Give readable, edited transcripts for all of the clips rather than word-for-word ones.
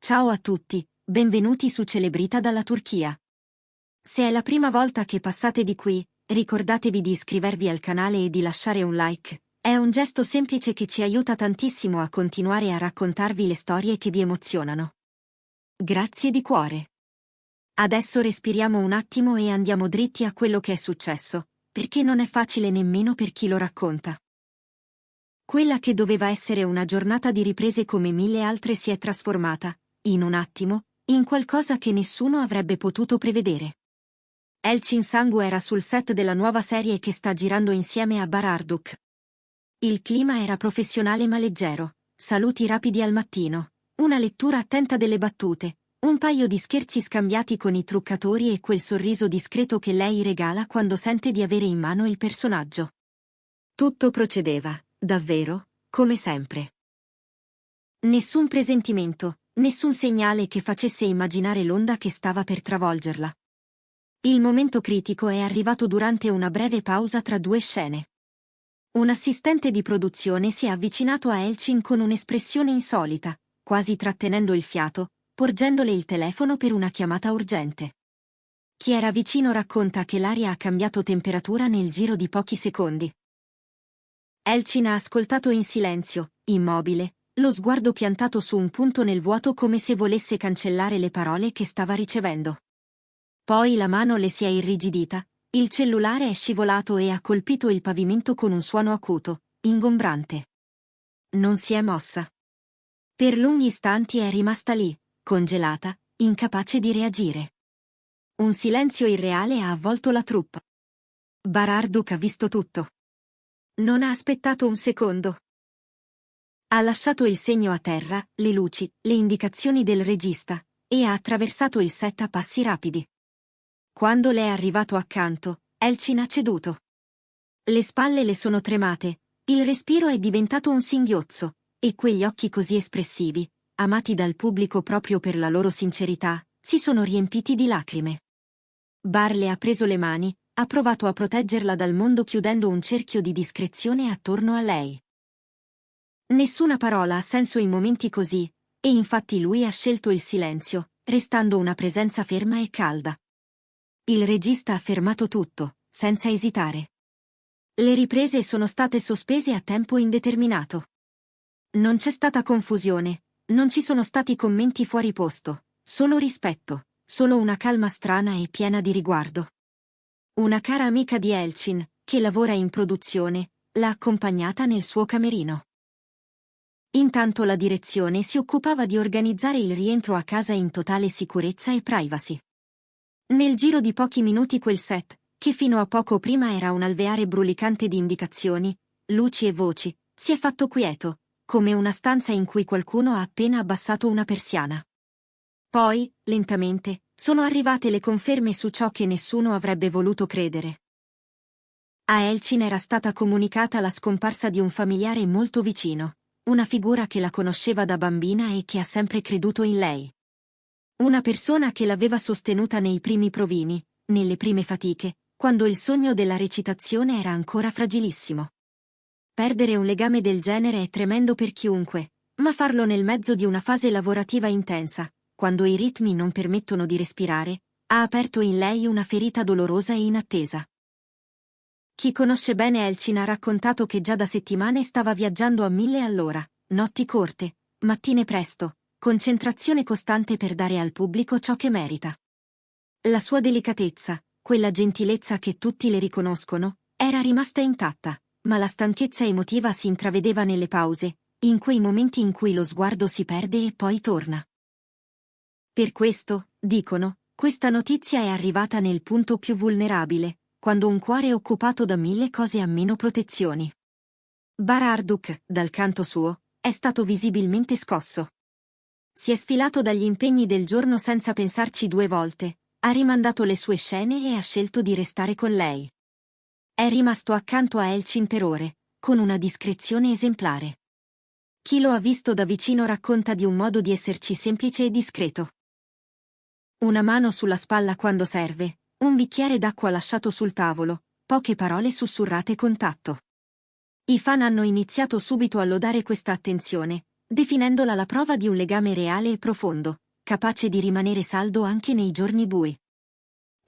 Ciao a tutti, benvenuti su Celebrita dalla Turchia. Se è la prima volta che passate di qui, ricordatevi di iscrivervi al canale e di lasciare un like. È un gesto semplice che ci aiuta tantissimo a continuare a raccontarvi le storie che vi emozionano. Grazie di cuore. Adesso respiriamo un attimo e andiamo dritti a quello che è successo, perché non è facile nemmeno per chi lo racconta. Quella che doveva essere una giornata di riprese come mille altre si è trasformata, in un attimo, in qualcosa che nessuno avrebbe potuto prevedere. Elçin Sangu era sul set della nuova serie che sta girando insieme a Bararduk. Il clima era professionale ma leggero, saluti rapidi al mattino, una lettura attenta delle battute, un paio di scherzi scambiati con i truccatori e quel sorriso discreto che lei regala quando sente di avere in mano il personaggio. Tutto procedeva, davvero, come sempre. Nessun presentimento, nessun segnale che facesse immaginare l'onda che stava per travolgerla. Il momento critico è arrivato durante una breve pausa tra due scene. Un assistente di produzione si è avvicinato a Elçin con un'espressione insolita, quasi trattenendo il fiato, porgendole il telefono per una chiamata urgente. Chi era vicino racconta che l'aria ha cambiato temperatura nel giro di pochi secondi. Elçin ha ascoltato in silenzio, immobile, lo sguardo piantato su un punto nel vuoto come se volesse cancellare le parole che stava ricevendo. Poi la mano le si è irrigidita, il cellulare è scivolato e ha colpito il pavimento con un suono acuto, ingombrante. Non si è mossa. Per lunghi istanti è rimasta lì, congelata, incapace di reagire. Un silenzio irreale ha avvolto la troupe. Bararduk ha visto tutto. Non ha aspettato un secondo. Ha lasciato il segno a terra, le luci, le indicazioni del regista, e ha attraversato il set a passi rapidi. Quando le è arrivato accanto, Elçin ha ceduto. Le spalle le sono tremate, il respiro è diventato un singhiozzo, e quegli occhi così espressivi, amati dal pubblico proprio per la loro sincerità, si sono riempiti di lacrime. Bar le ha preso le mani, ha provato a proteggerla dal mondo chiudendo un cerchio di discrezione attorno a lei. Nessuna parola ha senso in momenti così, e infatti lui ha scelto il silenzio, restando una presenza ferma e calda. Il regista ha fermato tutto, senza esitare. Le riprese sono state sospese a tempo indeterminato. Non c'è stata confusione, non ci sono stati commenti fuori posto, solo rispetto, solo una calma strana e piena di riguardo. Una cara amica di Elçin, che lavora in produzione, l'ha accompagnata nel suo camerino. Intanto la direzione si occupava di organizzare il rientro a casa in totale sicurezza e privacy. Nel giro di pochi minuti quel set, che fino a poco prima era un alveare brulicante di indicazioni, luci e voci, si è fatto quieto, come una stanza in cui qualcuno ha appena abbassato una persiana. Poi, lentamente, sono arrivate le conferme su ciò che nessuno avrebbe voluto credere. A Elçin era stata comunicata la scomparsa di un familiare molto vicino, una figura che la conosceva da bambina e che ha sempre creduto in lei. Una persona che l'aveva sostenuta nei primi provini, nelle prime fatiche, quando il sogno della recitazione era ancora fragilissimo. Perdere un legame del genere è tremendo per chiunque, ma farlo nel mezzo di una fase lavorativa intensa, quando i ritmi non permettono di respirare, ha aperto in lei una ferita dolorosa e inattesa. Chi conosce bene Elçin ha raccontato che già da settimane stava viaggiando a 1000 all'ora, notti corte, mattine presto, concentrazione costante per dare al pubblico ciò che merita. La sua delicatezza, quella gentilezza che tutti le riconoscono, era rimasta intatta, ma la stanchezza emotiva si intravedeva nelle pause, in quei momenti in cui lo sguardo si perde e poi torna. Per questo, dicono, questa notizia è arrivata nel punto più vulnerabile, quando un cuore è occupato da 1000 cose ha meno protezioni. Bararduk, dal canto suo, è stato visibilmente scosso. Si è sfilato dagli impegni del giorno senza pensarci due volte, ha rimandato le sue scene e ha scelto di restare con lei. È rimasto accanto a Elçin per ore, con una discrezione esemplare. Chi lo ha visto da vicino racconta di un modo di esserci semplice e discreto. Una mano sulla spalla quando serve, un bicchiere d'acqua lasciato sul tavolo, poche parole sussurrate con tatto. I fan hanno iniziato subito a lodare questa attenzione, definendola la prova di un legame reale e profondo, capace di rimanere saldo anche nei giorni bui.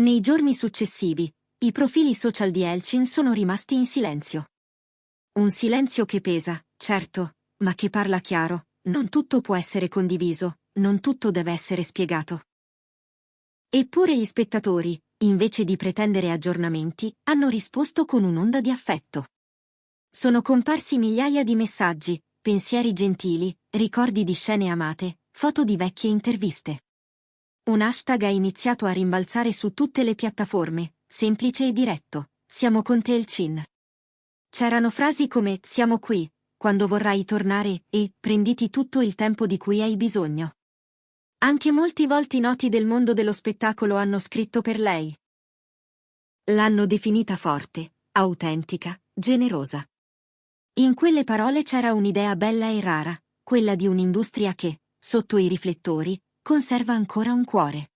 Nei giorni successivi, i profili social di Elchin sono rimasti in silenzio. Un silenzio che pesa, certo, ma che parla chiaro: non tutto può essere condiviso, non tutto deve essere spiegato. Eppure gli spettatori, invece di pretendere aggiornamenti, hanno risposto con un'onda di affetto. Sono comparsi migliaia di messaggi, pensieri gentili, ricordi di scene amate, foto di vecchie interviste. Un hashtag ha iniziato a rimbalzare su tutte le piattaforme, semplice e diretto: siamo con te Elchin. C'erano frasi come siamo qui, quando vorrai tornare, e prenditi tutto il tempo di cui hai bisogno. Anche molti volti noti del mondo dello spettacolo hanno scritto per lei. L'hanno definita forte, autentica, generosa. In quelle parole c'era un'idea bella e rara, quella di un'industria che, sotto i riflettori, conserva ancora un cuore.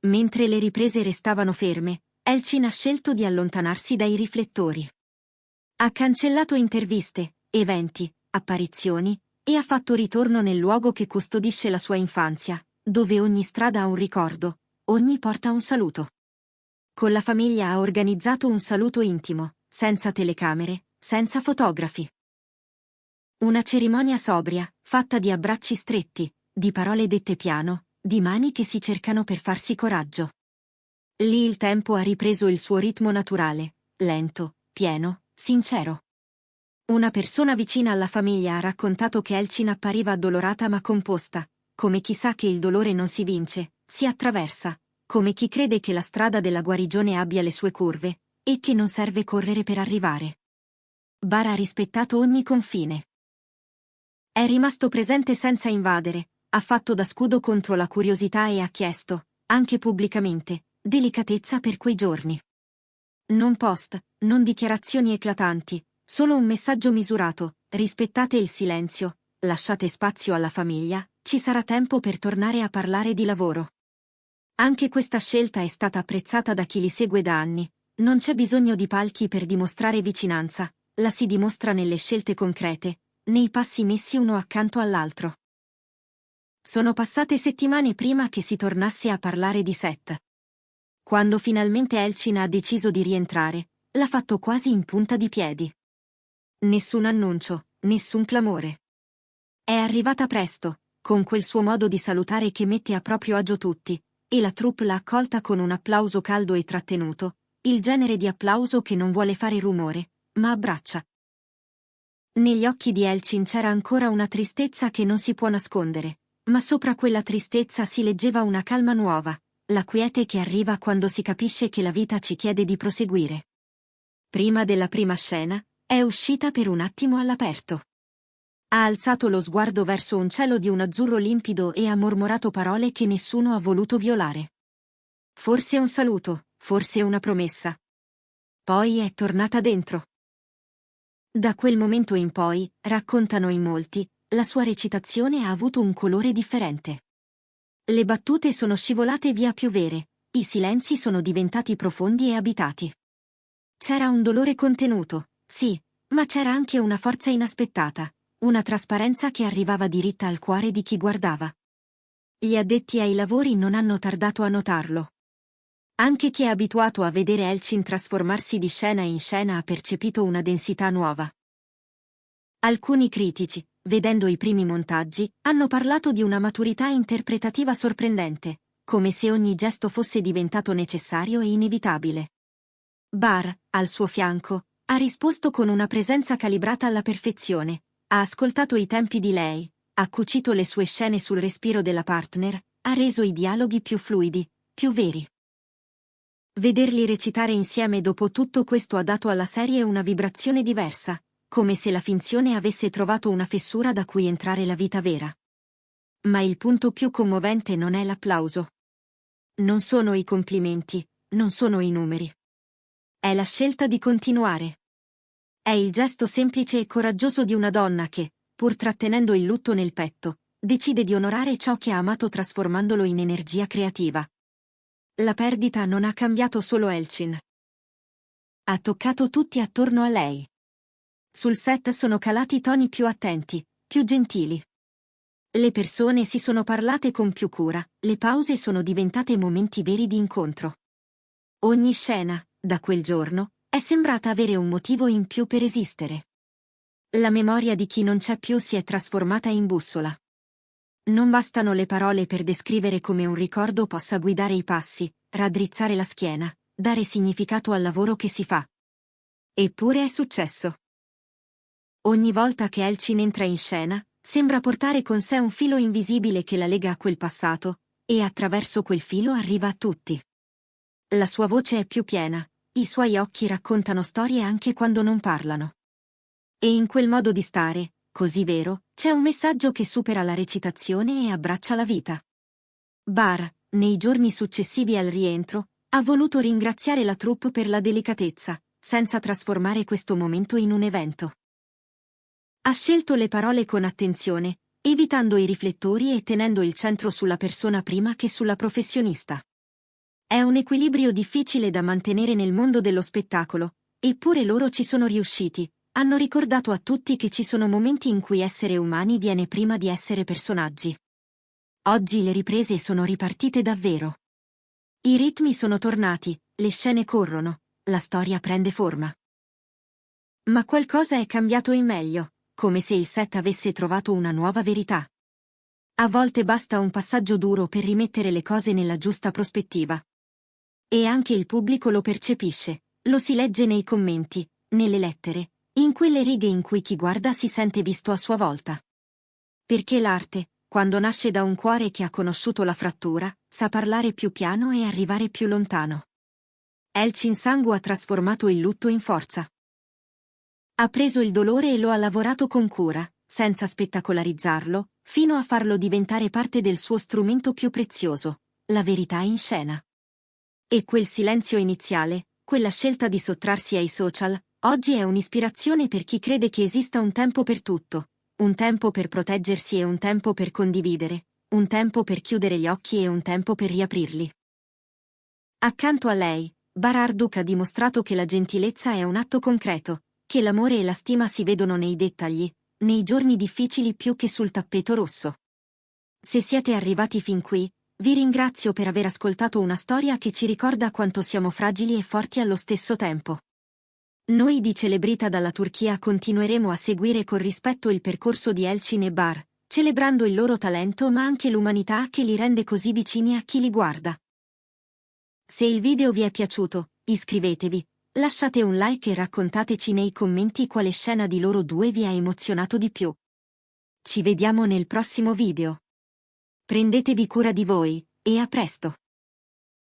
Mentre le riprese restavano ferme, Elchin ha scelto di allontanarsi dai riflettori. Ha cancellato interviste, eventi, apparizioni, e ha fatto ritorno nel luogo che custodisce la sua infanzia, dove ogni strada ha un ricordo, ogni porta un saluto. Con la famiglia ha organizzato un saluto intimo, senza telecamere, senza fotografi. Una cerimonia sobria, fatta di abbracci stretti, di parole dette piano, di mani che si cercano per farsi coraggio. Lì il tempo ha ripreso il suo ritmo naturale, lento, pieno, sincero. Una persona vicina alla famiglia ha raccontato che Elchin appariva addolorata ma composta, come chi sa che il dolore non si vince, si attraversa, come chi crede che la strada della guarigione abbia le sue curve, e che non serve correre per arrivare. Bar ha rispettato ogni confine. È rimasto presente senza invadere, ha fatto da scudo contro la curiosità e ha chiesto, anche pubblicamente, delicatezza per quei giorni. Non post, non dichiarazioni eclatanti, solo un messaggio misurato: rispettate il silenzio, lasciate spazio alla famiglia, ci sarà tempo per tornare a parlare di lavoro. Anche questa scelta è stata apprezzata da chi li segue da anni. Non c'è bisogno di palchi per dimostrare vicinanza, la si dimostra nelle scelte concrete, nei passi messi uno accanto all'altro. Sono passate settimane prima che si tornasse a parlare di set. Quando finalmente Elchin ha deciso di rientrare, l'ha fatto quasi in punta di piedi. Nessun annuncio, nessun clamore. È arrivata presto, con quel suo modo di salutare che mette a proprio agio tutti, e la troupe l'ha accolta con un applauso caldo e trattenuto, il genere di applauso che non vuole fare rumore, ma abbraccia. Negli occhi di Elchin c'era ancora una tristezza che non si può nascondere, ma sopra quella tristezza si leggeva una calma nuova, la quiete che arriva quando si capisce che la vita ci chiede di proseguire. Prima della prima scena, è uscita per un attimo all'aperto. Ha alzato lo sguardo verso un cielo di un azzurro limpido e ha mormorato parole che nessuno ha voluto violare. Forse un saluto, forse una promessa. Poi è tornata dentro. Da quel momento in poi, raccontano in molti, la sua recitazione ha avuto un colore differente. Le battute sono scivolate via più vere, i silenzi sono diventati profondi e abitati. C'era un dolore contenuto, sì, ma c'era anche una forza inaspettata, una trasparenza che arrivava diritta al cuore di chi guardava. Gli addetti ai lavori non hanno tardato a notarlo. Anche chi è abituato a vedere Elchin trasformarsi di scena in scena ha percepito una densità nuova. Alcuni critici, vedendo i primi montaggi, hanno parlato di una maturità interpretativa sorprendente, come se ogni gesto fosse diventato necessario e inevitabile. Bar, al suo fianco, ha risposto con una presenza calibrata alla perfezione, ha ascoltato i tempi di lei, ha cucito le sue scene sul respiro della partner, ha reso i dialoghi più fluidi, più veri. Vederli recitare insieme dopo tutto questo ha dato alla serie una vibrazione diversa, come se la finzione avesse trovato una fessura da cui entrare la vita vera. Ma il punto più commovente non è l'applauso. Non sono i complimenti, non sono i numeri. È la scelta di continuare. È il gesto semplice e coraggioso di una donna che, pur trattenendo il lutto nel petto, decide di onorare ciò che ha amato trasformandolo in energia creativa. La perdita non ha cambiato solo Elchin. Ha toccato tutti attorno a lei. Sul set sono calati toni più attenti, più gentili. Le persone si sono parlate con più cura, le pause sono diventate momenti veri di incontro. Ogni scena, da quel giorno, è sembrata avere un motivo in più per esistere. La memoria di chi non c'è più si è trasformata in bussola. Non bastano le parole per descrivere come un ricordo possa guidare i passi, raddrizzare la schiena, dare significato al lavoro che si fa. Eppure è successo. Ogni volta che Elchin entra in scena, sembra portare con sé un filo invisibile che la lega a quel passato, e attraverso quel filo arriva a tutti. La sua voce è più piena, i suoi occhi raccontano storie anche quando non parlano. E in quel modo di stare, così vero, c'è un messaggio che supera la recitazione e abbraccia la vita. Bar, nei giorni successivi al rientro, ha voluto ringraziare la troupe per la delicatezza, senza trasformare questo momento in un evento. Ha scelto le parole con attenzione, evitando i riflettori e tenendo il centro sulla persona prima che sulla professionista. È un equilibrio difficile da mantenere nel mondo dello spettacolo, eppure loro ci sono riusciti. Hanno ricordato a tutti che ci sono momenti in cui essere umani viene prima di essere personaggi. Oggi le riprese sono ripartite davvero. I ritmi sono tornati, le scene corrono, la storia prende forma. Ma qualcosa è cambiato in meglio, come se il set avesse trovato una nuova verità. A volte basta un passaggio duro per rimettere le cose nella giusta prospettiva. E anche il pubblico lo percepisce, lo si legge nei commenti, nelle lettere, in quelle righe in cui chi guarda si sente visto a sua volta. Perché l'arte, quando nasce da un cuore che ha conosciuto la frattura, sa parlare più piano e arrivare più lontano. Elchin Sangu ha trasformato il lutto in forza. Ha preso il dolore e lo ha lavorato con cura, senza spettacolarizzarlo, fino a farlo diventare parte del suo strumento più prezioso, la verità in scena. E quel silenzio iniziale, quella scelta di sottrarsi ai social, oggi è un'ispirazione per chi crede che esista un tempo per tutto, un tempo per proteggersi e un tempo per condividere, un tempo per chiudere gli occhi e un tempo per riaprirli. Accanto a lei, Bar Arduk ha dimostrato che la gentilezza è un atto concreto, che l'amore e la stima si vedono nei dettagli, nei giorni difficili più che sul tappeto rosso. Se siete arrivati fin qui, vi ringrazio per aver ascoltato una storia che ci ricorda quanto siamo fragili e forti allo stesso tempo. Noi di Celebrita dalla Turchia continueremo a seguire con rispetto il percorso di Elchin e Bar, celebrando il loro talento ma anche l'umanità che li rende così vicini a chi li guarda. Se il video vi è piaciuto, iscrivetevi, lasciate un like e raccontateci nei commenti quale scena di loro due vi ha emozionato di più. Ci vediamo nel prossimo video. Prendetevi cura di voi, e a presto!